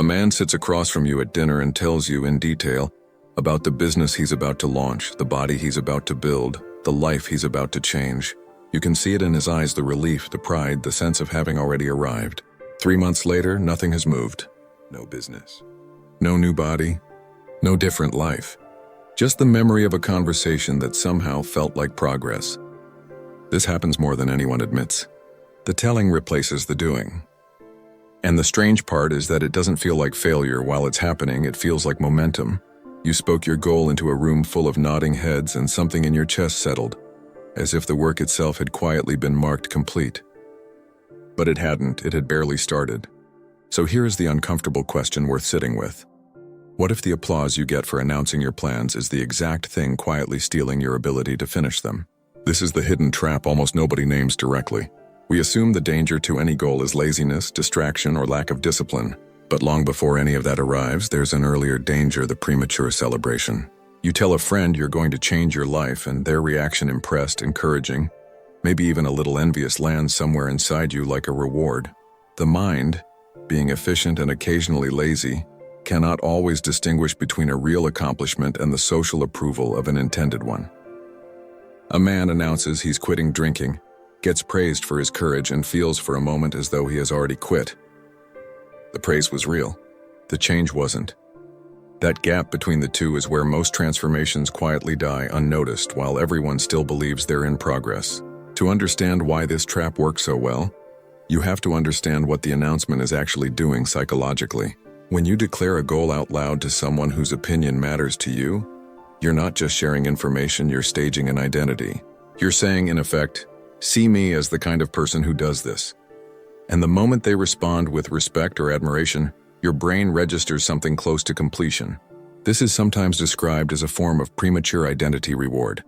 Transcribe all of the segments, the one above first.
man sits across from you at dinner and tells you in detail about the business he's about to launch, the body he's about to build, the life he's about to change. You can see it in his eyes, the relief, the pride, the sense of having already arrived. 3 months later, nothing has moved. No business. No new body. No different life. Just the memory of a conversation that somehow felt like progress. This happens more than anyone admits. The telling replaces the doing. And the strange part is that it doesn't feel like failure while it's happening, it feels like momentum. You spoke your goal into a room full of nodding heads and something in your chest settled, as if the work itself had quietly been marked complete. But it hadn't, it had barely started. So here is the uncomfortable question worth sitting with. What if the applause you get for announcing your plans is the exact thing quietly stealing your ability to finish them? This is the hidden trap almost nobody names directly. We assume the danger to any goal is laziness, distraction, or lack of discipline. But long before any of that arrives, there's an earlier danger, the premature celebration. You tell a friend you're going to change your life, and their reaction, impressed, encouraging, maybe even a little envious, lands somewhere inside you like a reward. The mind, being efficient and occasionally lazy, cannot always distinguish between a real accomplishment and the social approval of an intended one. A man announces he's quitting drinking, gets praised for his courage, and feels for a moment as though he has already quit. The praise was real. The change wasn't. That gap between the two is where most transformations quietly die unnoticed while everyone still believes they're in progress. To understand why this trap works so well, you have to understand what the announcement is actually doing psychologically. When you declare a goal out loud to someone whose opinion matters to you, you're not just sharing information, you're staging an identity. You're saying, in effect, see me as the kind of person who does this. And the moment they respond with respect or admiration, your brain registers something close to completion. This is sometimes described as a form of premature identity reward.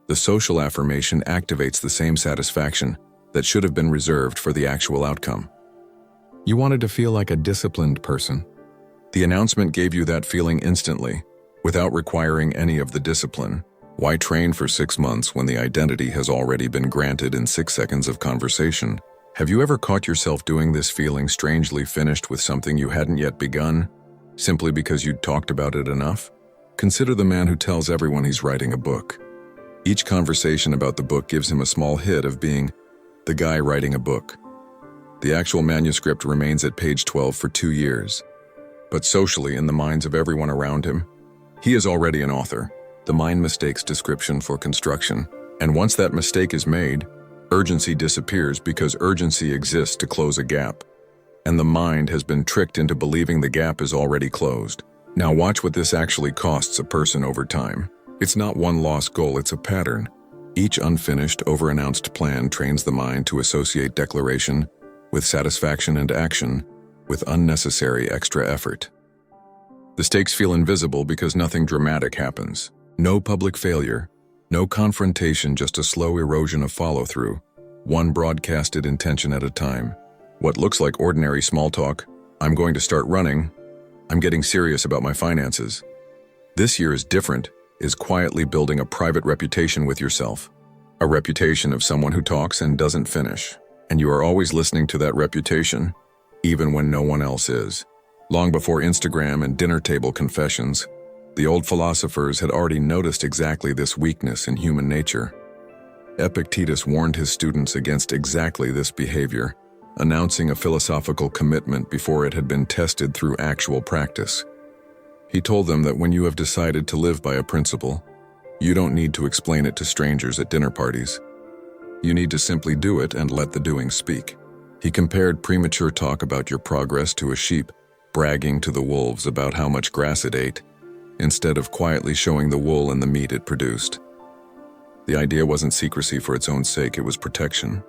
The social affirmation activates the same satisfaction that should have been reserved for the actual outcome. You wanted to feel like a disciplined person. The announcement gave you that feeling instantly, without requiring any of the discipline. Why train for 6 months when the identity has already been granted in 6 seconds of conversation? Have you ever caught yourself doing this, feeling strangely finished with something you hadn't yet begun, simply because you'd talked about it enough? Consider the man who tells everyone he's writing a book. Each conversation about the book gives him a small hit of being the guy writing a book. The actual manuscript remains at page 12 for 2 years. But socially, in the minds of everyone around him, he is already an author. The mind mistakes description for construction, and once that mistake is made, urgency disappears because urgency exists to close a gap, and the mind has been tricked into believing the gap is already closed. Now watch what this actually costs a person over time. It's not one lost goal, it's a pattern. Each unfinished, over-announced plan trains the mind to associate declaration with satisfaction and action with unnecessary extra effort. The stakes feel invisible because nothing dramatic happens. No public failure, no confrontation, just a slow erosion of follow-through, one broadcasted intention at a time. What looks like ordinary small talk, I'm going to start running, I'm getting serious about my finances. This year is different, is quietly building a private reputation with yourself. A reputation of someone who talks and doesn't finish. And you are always listening to that reputation, even when no one else is. Long before Instagram and dinner table confessions, the old philosophers had already noticed exactly this weakness in human nature. Epictetus warned his students against exactly this behavior, announcing a philosophical commitment before it had been tested through actual practice. He told them that when you have decided to live by a principle, you don't need to explain it to strangers at dinner parties. You need to simply do it and let the doing speak. He compared premature talk about your progress to a sheep bragging to the wolves about how much grass it ate, instead of quietly showing the wool and the meat it produced. The idea wasn't secrecy for its own sake, it was protection.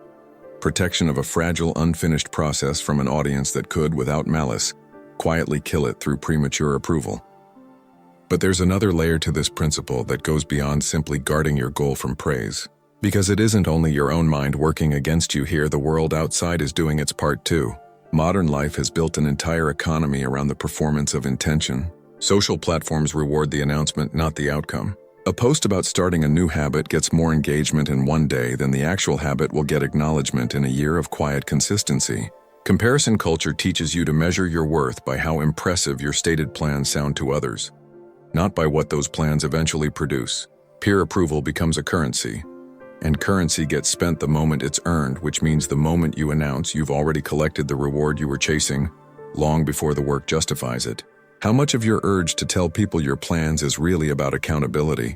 Protection of a fragile, unfinished process from an audience that could, without malice, quietly kill it through premature approval. But there's another layer to this principle that goes beyond simply guarding your goal from praise. Because it isn't only your own mind working against you here, the world outside is doing its part too. Modern life has built an entire economy around the performance of intention. Social platforms reward the announcement, not the outcome. A post about starting a new habit gets more engagement in one day than the actual habit will get acknowledgement in a year of quiet consistency. Comparison culture teaches you to measure your worth by how impressive your stated plans sound to others, not by what those plans eventually produce. Peer approval becomes a currency, and currency gets spent the moment it's earned, which means the moment you announce you've already collected the reward you were chasing, long before the work justifies it. How much of your urge to tell people your plans is really about accountability,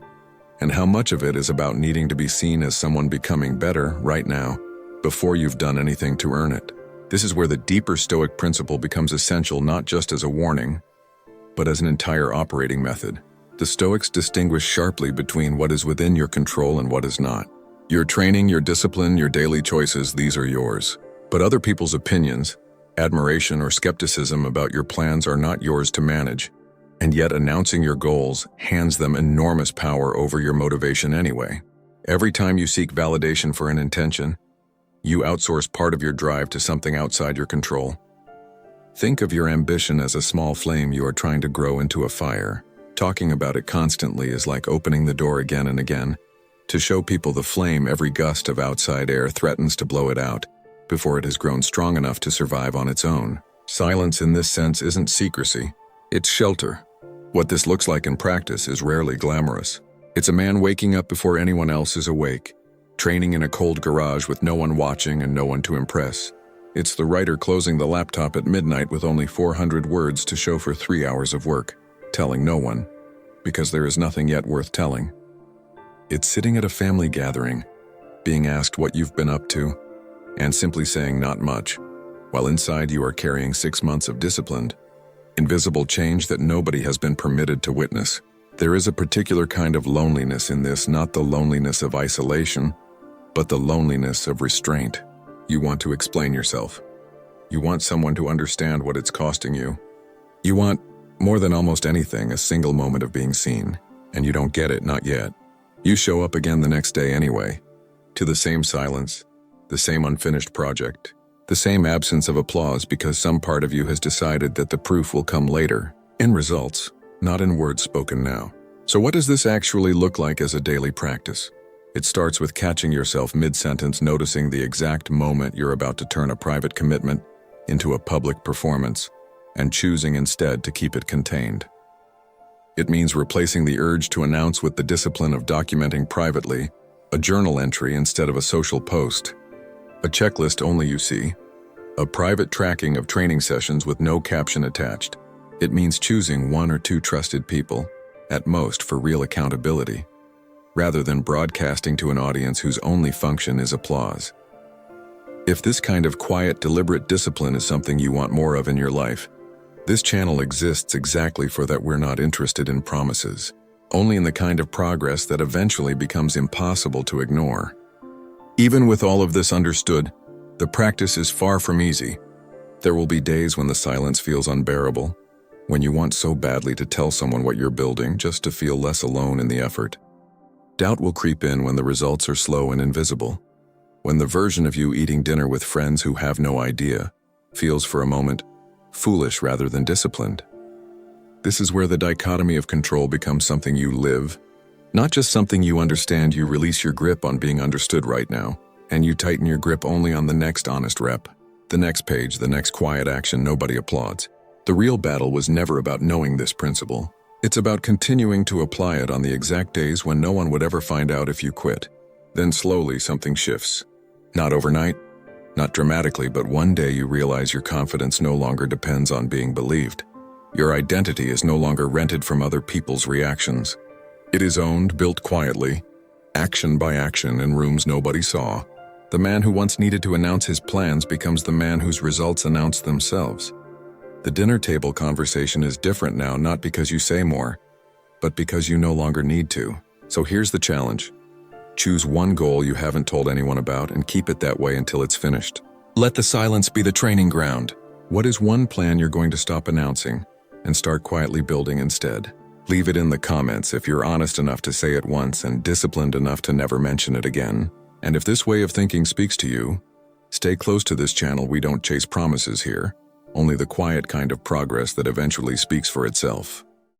and how much of it is about needing to be seen as someone becoming better right now, before you've done anything to earn it? This is where the deeper Stoic principle becomes essential, not just as a warning, but as an entire operating method. The Stoics distinguish sharply between what is within your control and what is not. Your training, your discipline, your daily choices, these are yours. But other people's opinions, admiration, or skepticism about your plans are not yours to manage. And yet announcing your goals hands them enormous power over your motivation anyway. Every time you seek validation for an intention, you outsource part of your drive to something outside your control. Think of your ambition as a small flame you are trying to grow into a fire. Talking about it constantly is like opening the door again and again to show people the flame. Every gust of outside air threatens to blow it out before it has grown strong enough to survive on its own. Silence in this sense isn't secrecy, it's shelter. What this looks like in practice is rarely glamorous. It's a man waking up before anyone else is awake, training in a cold garage with no one watching and no one to impress. It's the writer closing the laptop at midnight with only 400 words to show for 3 hours of work, telling no one, because there is nothing yet worth telling. It's sitting at a family gathering, being asked what you've been up to, and simply saying not much, while inside you are carrying 6 months of disciplined, invisible change that nobody has been permitted to witness. There is a particular kind of loneliness in this, not the loneliness of isolation, but the loneliness of restraint. You want to explain yourself. You want someone to understand what it's costing you. You want, more than almost anything, a single moment of being seen, and you don't get it, not yet. You show up again the next day anyway, to the same silence, the same unfinished project, the same absence of applause, because some part of you has decided that the proof will come later, in results, not in words spoken now. So what does this actually look like as a daily practice? It starts with catching yourself mid-sentence, noticing the exact moment you're about to turn a private commitment into a public performance, and choosing instead to keep it contained. It means replacing the urge to announce with the discipline of documenting privately, a journal entry instead of a social post, a checklist only you see, a private tracking of training sessions with no caption attached. It means choosing 1 or 2 trusted people, at most, for real accountability, rather than broadcasting to an audience whose only function is applause. If this kind of quiet, deliberate discipline is something you want more of in your life, this channel exists exactly for that. We're not interested in promises, only in the kind of progress that eventually becomes impossible to ignore. Even with all of this understood, the practice is far from easy. There will be days when the silence feels unbearable, when you want so badly to tell someone what you're building just to feel less alone in the effort. Doubt will creep in when the results are slow and invisible, when the version of you eating dinner with friends who have no idea feels for a moment foolish rather than disciplined. This is where the dichotomy of control becomes something you live, not just something you understand. You release your grip on being understood right now, and you tighten your grip only on the next honest rep, the next page, the next quiet action nobody applauds. The real battle was never about knowing this principle. It's about continuing to apply it on the exact days when no one would ever find out if you quit. Then slowly something shifts. Not overnight, not dramatically, but one day you realize your confidence no longer depends on being believed. Your identity is no longer rented from other people's reactions. It is owned, built quietly, action by action, in rooms nobody saw. The man who once needed to announce his plans becomes the man whose results announce themselves. The dinner table conversation is different now, not because you say more, but because you no longer need to. So here's the challenge. Choose one goal you haven't told anyone about and keep it that way until it's finished. Let the silence be the training ground. What is one plan you're going to stop announcing and start quietly building instead? Leave it in the comments if you're honest enough to say it once and disciplined enough to never mention it again. And if this way of thinking speaks to you, stay close to this channel. We don't chase promises here, only the quiet kind of progress that eventually speaks for itself.